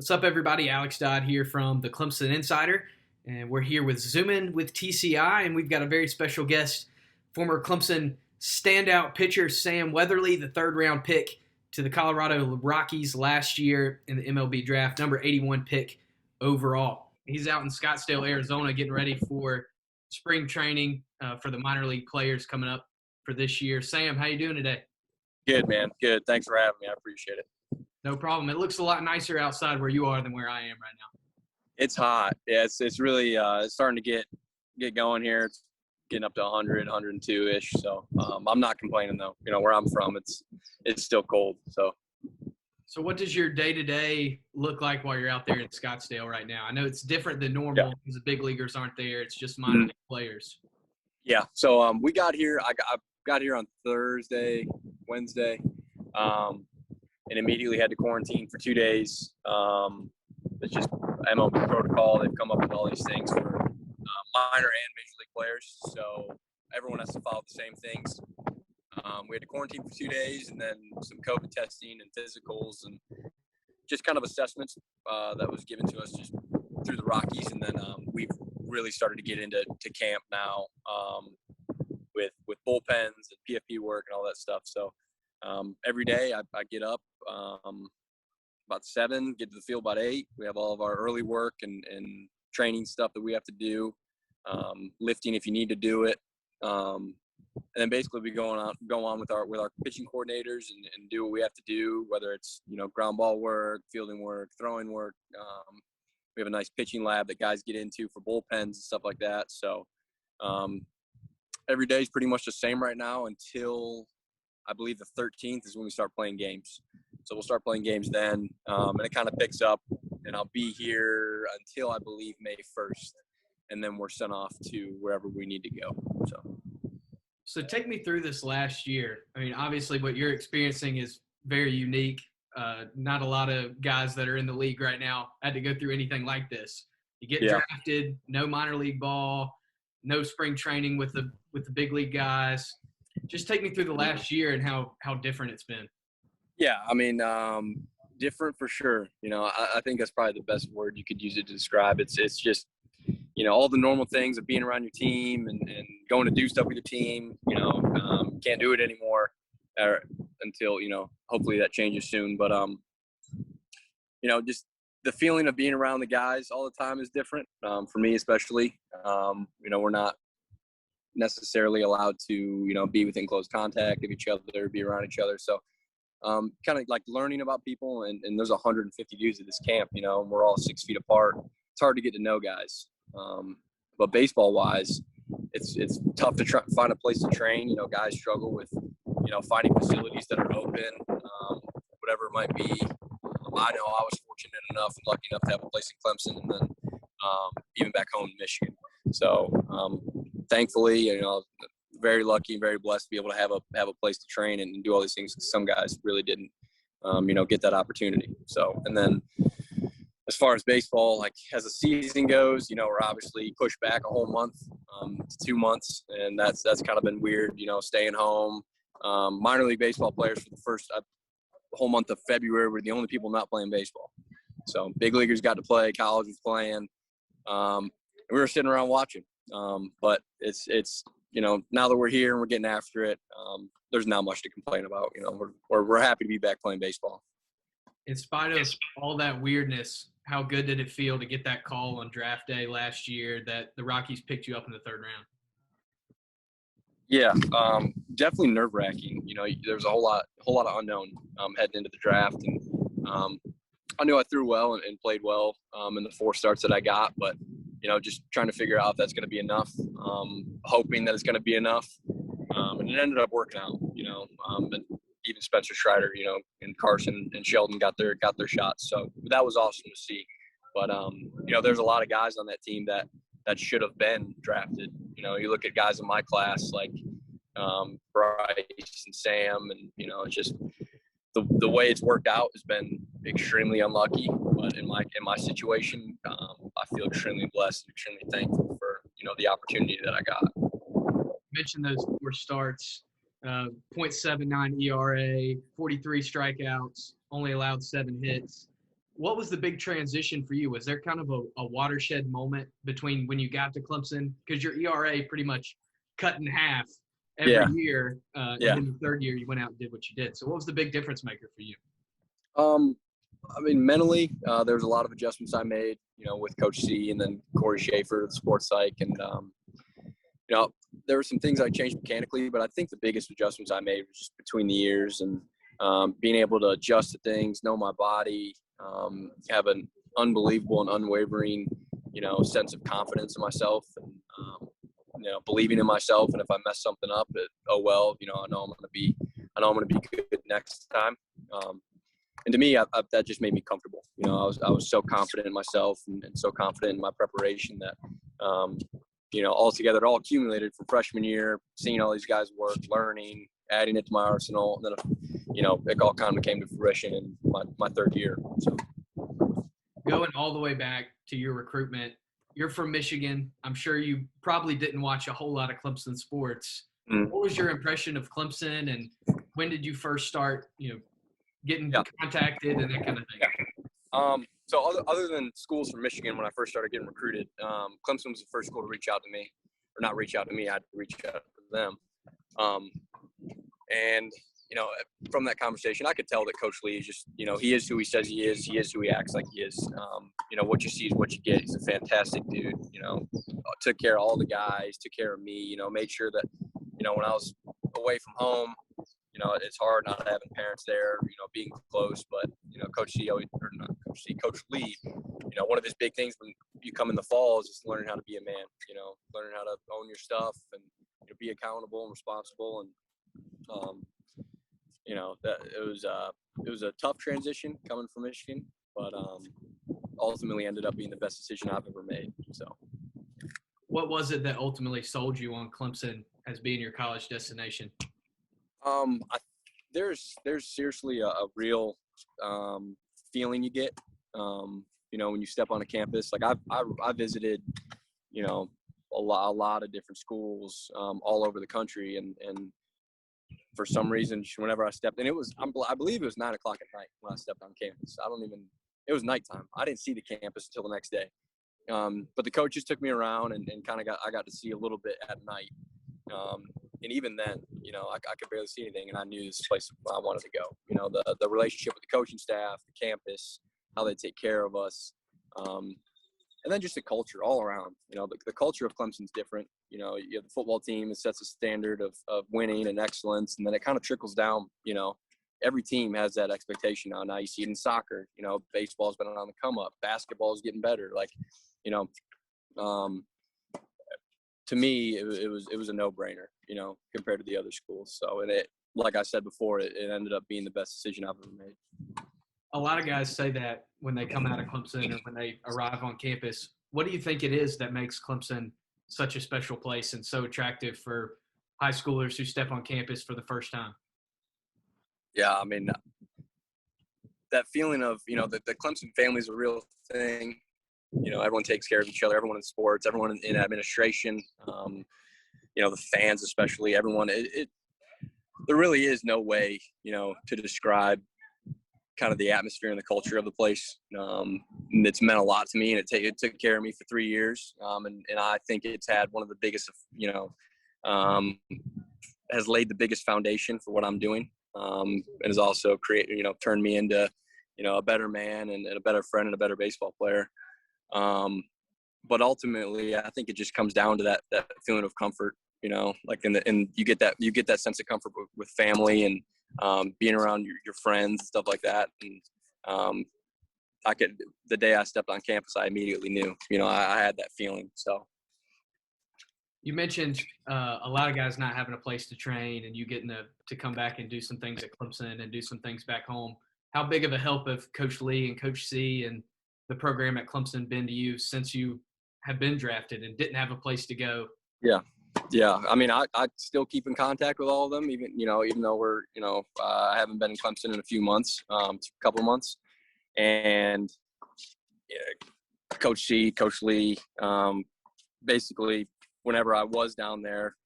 What's up, everybody? Alex Dodd here from the Clemson Insider, and we're here with Zoomin with TCI, and we've got a very special guest, former Clemson standout pitcher Sam Weatherly, the third-round pick to the Colorado Rockies last year in the MLB Draft, number 81 pick overall. He's out in Scottsdale, Arizona, getting ready for spring training for the minor league players coming up for this year. Sam, how you doing today? Good, man. Good. Thanks for having me. I appreciate it. No problem. It looks a lot nicer outside where you are than where I am right now. It's hot. Yeah, it's really it's starting to get going here. It's getting up to 100, 102-ish. So I'm not complaining though. You know, where I'm from, it's still cold. So what does your day-to-day look like while you're out there in Scottsdale right now? I know it's different than normal because the big leaguers aren't there. It's just minor league players. Yeah. So we got here. I got here on Wednesday. And immediately had to quarantine for 2 days. It's just MLB protocol. They've come up with all these things for minor and major league players. So everyone has to follow the same things. We had to quarantine for 2 days and then some COVID testing and physicals and just kind of assessments that was given to us just through the Rockies. And then we've really started to get into camp now with bullpens and PFP work and all that stuff. So every day I get up about 7, get to the field about 8. We have all of our early work and training stuff that we have to do, lifting if you need to do it. And then basically we go on with our pitching coordinators and do what we have to do, whether it's, ground ball work, fielding work, throwing work. We have a nice pitching lab that guys get into for bullpens and stuff like that. So every day is pretty much the same right now until I believe the 13th is when we start playing games. So we'll start playing games then, and it kind of picks up, and I'll be here until I believe May 1st, and then we're sent off to wherever we need to go. So take me through this last year. I mean, obviously what you're experiencing is very unique. Not a lot of guys that are in the league right now had to go through anything like this. You get drafted, no minor league ball, no spring training with the big league guys. Just take me through the last year and how different it's been. Yeah, I mean, different for sure. I think that's probably the best word you could use it to describe. It's just, all the normal things of being around your team and going to do stuff with your team. Can't do it anymore until, hopefully that changes soon. But, just the feeling of being around the guys all the time is different, for me especially. We're not necessarily allowed to, be within close contact of each other, be around each other. So kind of like learning about people, and there's 150 dudes at this camp, and we're all 6 feet apart. It's hard to get to know guys. But baseball wise, it's tough to find a place to train. Guys struggle with, finding facilities that are open, whatever it might be. I know I was fortunate enough and lucky enough to have a place in Clemson, and then even back home in Michigan. So thankfully, very lucky and very blessed to be able to have a place to train and do all these things. Some guys really didn't, get that opportunity. So, and then as far as baseball, like as the season goes, we're obviously pushed back a whole month to 2 months, and that's kind of been weird. Staying home. Minor league baseball players for the first whole month of February were the only people not playing baseball. So big leaguers got to play, college was playing, and we were sitting around watching. But it's now that we're here and we're getting after it, there's not much to complain about. We're happy to be back playing baseball. In spite of all that weirdness, how good did it feel to get that call on draft day last year that the Rockies picked you up in the third round? Yeah, definitely nerve-wracking. There was a whole lot of unknown heading into the draft, and I knew I threw well and played well in the 4 starts that I got, but just trying to figure out if that's going to be enough, hoping that it's going to be enough, and it ended up working out. And even Spencer Strider, and Carson and Sheldon got their shots, so that was awesome to see. But there's a lot of guys on that team that should have been drafted. You look at guys in my class like Bryce and Sam, and it's just the way it's worked out has been extremely unlucky. But in my situation, I feel extremely blessed and extremely thankful for the opportunity that I got. You mentioned those 4 starts, 0.79 ERA, 43 strikeouts, only allowed 7 hits. what was the big transition for you? Was there kind of a watershed moment between when you got to Clemson? Because your ERA pretty much cut in half every year. And then the third year you went out and did what you did. So what was the big difference maker for you? I mean, mentally, there was a lot of adjustments I made, with Coach C and then Corey Schaefer, the sports psych. And, there were some things I changed mechanically, but I think the biggest adjustments I made was just between the years and being able to adjust to things, know my body, have an unbelievable and unwavering, sense of confidence in myself and, believing in myself. And if I mess something up, I know I'm going to be good next time. And to me, that just made me comfortable. I was so confident in myself and so confident in my preparation that, altogether it all accumulated from freshman year, seeing all these guys work, learning, adding it to my arsenal. And then, it all kind of came to fruition in my third year. So going all the way back to your recruitment, you're from Michigan. I'm sure you probably didn't watch a whole lot of Clemson sports. What was your impression of Clemson, and when did you first start, getting contacted and that kind of thing? So other than schools from Michigan, when I first started getting recruited, Clemson was the first school to reach out to me, or not reach out to me. I had to reach out to them. And from that conversation, I could tell that Coach Lee is just, he is who he says he is. He is who he acts like he is. What you see is what you get. He's a fantastic dude. Took care of all the guys, took care of me. Made sure that, when I was away from home, it's hard not having parents there, being close. But, Coach Lee, one of his big things when you come in the fall is just learning how to be a man, learning how to own your stuff and be accountable and responsible. And, that it was a tough transition coming from Michigan, but ultimately ended up being the best decision I've ever made. So what was it that ultimately sold you on Clemson as being your college destination? There's seriously a real feeling you get, when you step on a campus. Like I visited, a lot of different schools all over the country, and for some reason, whenever I stepped in, I believe it was 9:00 at night when I stepped on campus. It was nighttime. I didn't see the campus until the next day. But the coaches took me around and kind of I got to see a little bit at night. And even then, I could barely see anything, and I knew this place I wanted to go. The relationship with the coaching staff, the campus, how they take care of us, and then just the culture all around. The culture of Clemson's different. You have the football team that sets a standard of winning and excellence, and then it kind of trickles down. Every team has that expectation now. Now you see it in soccer. Baseball's been on the come up. Basketball is getting better. To me, it was a no-brainer, compared to the other schools. So, and it, like I said before, it ended up being the best decision I've ever made. A lot of guys say that when they come out of Clemson or when they arrive on campus. What do you think it is that makes Clemson such a special place and so attractive for high schoolers who step on campus for the first time? Yeah, I mean, that feeling of, the Clemson family is a real thing. Everyone takes care of each other, everyone in sports, everyone in administration, the fans especially, everyone. There really is no way, to describe kind of the atmosphere and the culture of the place. And it's meant a lot to me, and it took care of me for 3 years. And I think it's had one of the biggest, has laid the biggest foundation for what I'm doing. And has also turned me into, a better man and a better friend and a better baseball player. But ultimately, I think it just comes down to that feeling of comfort, and you get that sense of comfort with family and being around your friends and stuff like that. And the day I stepped on campus, I immediately knew, I had that feeling. So. You mentioned a lot of guys not having a place to train, and you getting to come back and do some things at Clemson and do some things back home. How big of a help have Coach Lee and Coach C and the program at Clemson been to you since you have been drafted and didn't have a place to go? Yeah. I mean, I still keep in contact with all of them, even though I haven't been in Clemson in a few months, a couple of months. And Coach C, Coach Lee, basically whenever I was down there,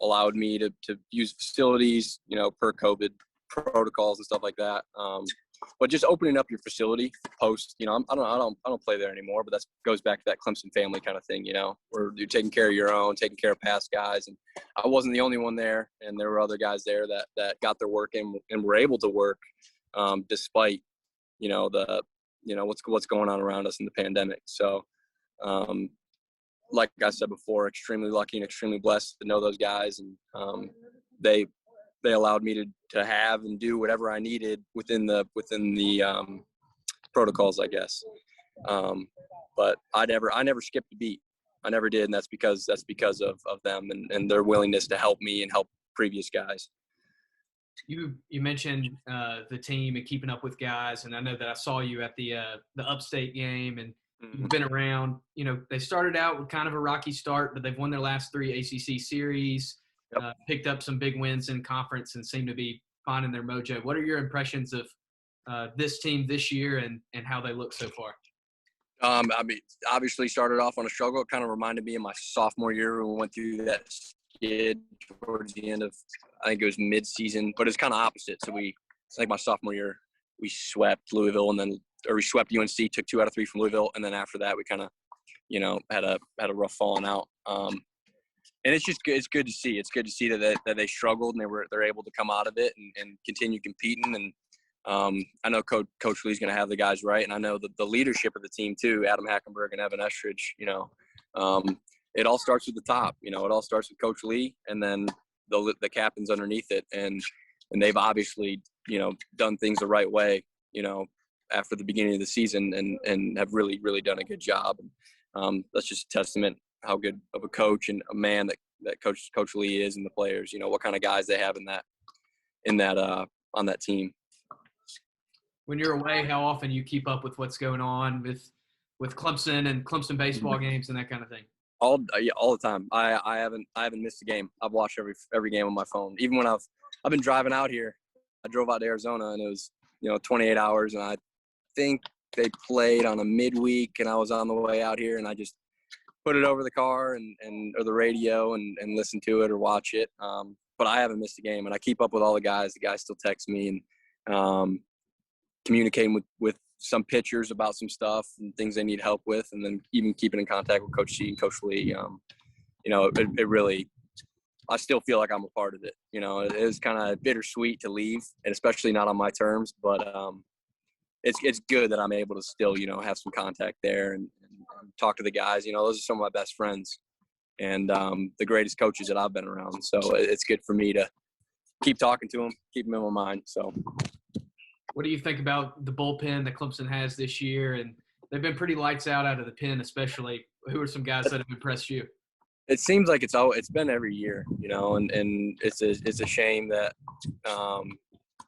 allowed me to use facilities, per COVID protocols and stuff like that. But just opening up your facility post, I don't play there anymore, but that goes back to that Clemson family kind of thing, where you're taking care of your own, taking care of past guys. And I wasn't the only one there, and there were other guys there that got their work in and were able to work despite, what's going on around us in the pandemic. So, like I said before, extremely lucky and extremely blessed to know those guys, and they allowed me to have and do whatever I needed within the protocols, I guess. But I never skipped a beat. I never did, and that's because of them and their willingness to help me and help previous guys. You mentioned the team and keeping up with guys, and I know that I saw you at the Upstate game, and you've been around. They started out with kind of a rocky start, but they've won their last 3 ACC series. Yep. Picked up some big wins in conference and seem to be finding their mojo. What are your impressions of this team this year and how they look so far? Obviously started off on a struggle. It kind of reminded me of my sophomore year when we went through that skid towards the end of, I think it was mid-season, but it's kind of opposite. So it's like my sophomore year, we swept Louisville we swept UNC, took 2 out of 3 from Louisville, and then after that we kind of, had a rough falling out. And it's good to see. It's good to see that they struggled and they're able to come out of it and continue competing. And I know Coach Lee's going to have the guys right, and I know the leadership of the team too. Adam Hackenberg and Evan Estridge. It all starts with the top. It all starts with Coach Lee, and then the captains underneath it. And they've obviously done things the right way. After the beginning of the season, and have really really done a good job. And that's just a testament how good of a coach and a man that Coach Lee is, and the players, what kind of guys they have on that team. When you're away, how often you keep up with what's going on with Clemson and Clemson baseball games and that kind of thing? All the time. I haven't missed a game. I've watched every game on my phone. Even when I've been driving out here, I drove out to Arizona and it was 28 hours, and I think they played on a midweek, and I was on the way out here, and I just put it over the car or the radio and listen to it or watch it. But I haven't missed a game, and I keep up with all the guys. The guys still text me and communicating with some pitchers about some stuff and things they need help with, and then even keeping in contact with Coach C and Coach Lee. It really, I still feel like I'm a part of it. It is kind of bittersweet to leave, and especially not on my terms, but it's good that I'm able to still, have some contact there and talk to the guys. Those are some of my best friends and the greatest coaches that I've been around. So it's good for me to keep talking to them, keep them in my mind. So what do you think about the bullpen that Clemson has this year? And they've been pretty lights out of the pen, especially. Who are some guys that have impressed you? It seems like it's been every year, and it's a shame that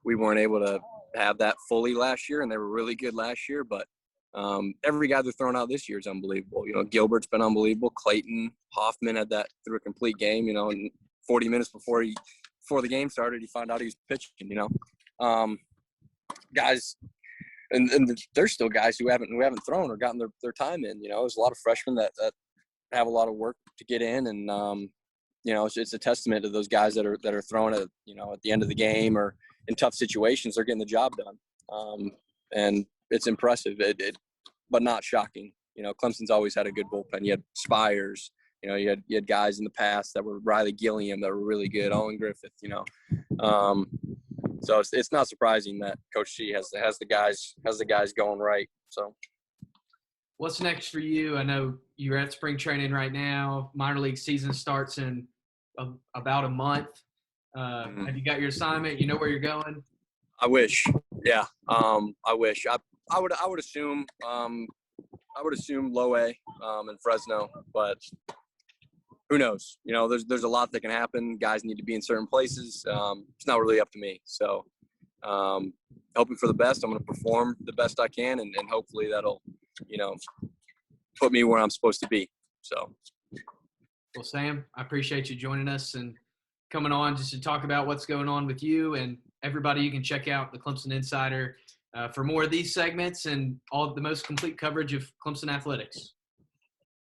we weren't able to have that fully last year, and they were really good last year. But every guy they're throwing out this year is unbelievable. Gilbert's been unbelievable. Clayton Hoffman had that through a complete game. And 40 minutes before the game started, he found out he was pitching. Guys, and there's still guys who haven't thrown or gotten their time in. There's a lot of freshmen that have a lot of work to get in, and it's a testament to those guys that are throwing at the end of the game or in tough situations. They're getting the job done, and it's impressive. But not shocking. Clemson's always had a good bullpen. You had Spires. You had guys in the past that were Riley Gilliam that were really good. Owen Griffith. So it's not surprising that Coach C has the guys going right. So. What's next for you? I know you're at spring training right now. Minor league season starts in about a month. Have you got your assignment? You know where you're going? I wish. Yeah. I wish. I would assume low A in Fresno, but who knows? There's a lot that can happen. Guys need to be in certain places. It's not really up to me. So hoping for the best. I'm going to perform the best I can, and hopefully that'll put me where I'm supposed to be. So. Well, Sam, I appreciate you joining us and coming on just to talk about what's going on with you and everybody. You can check out the Clemson Insider for more of these segments and all the most complete coverage of Clemson athletics.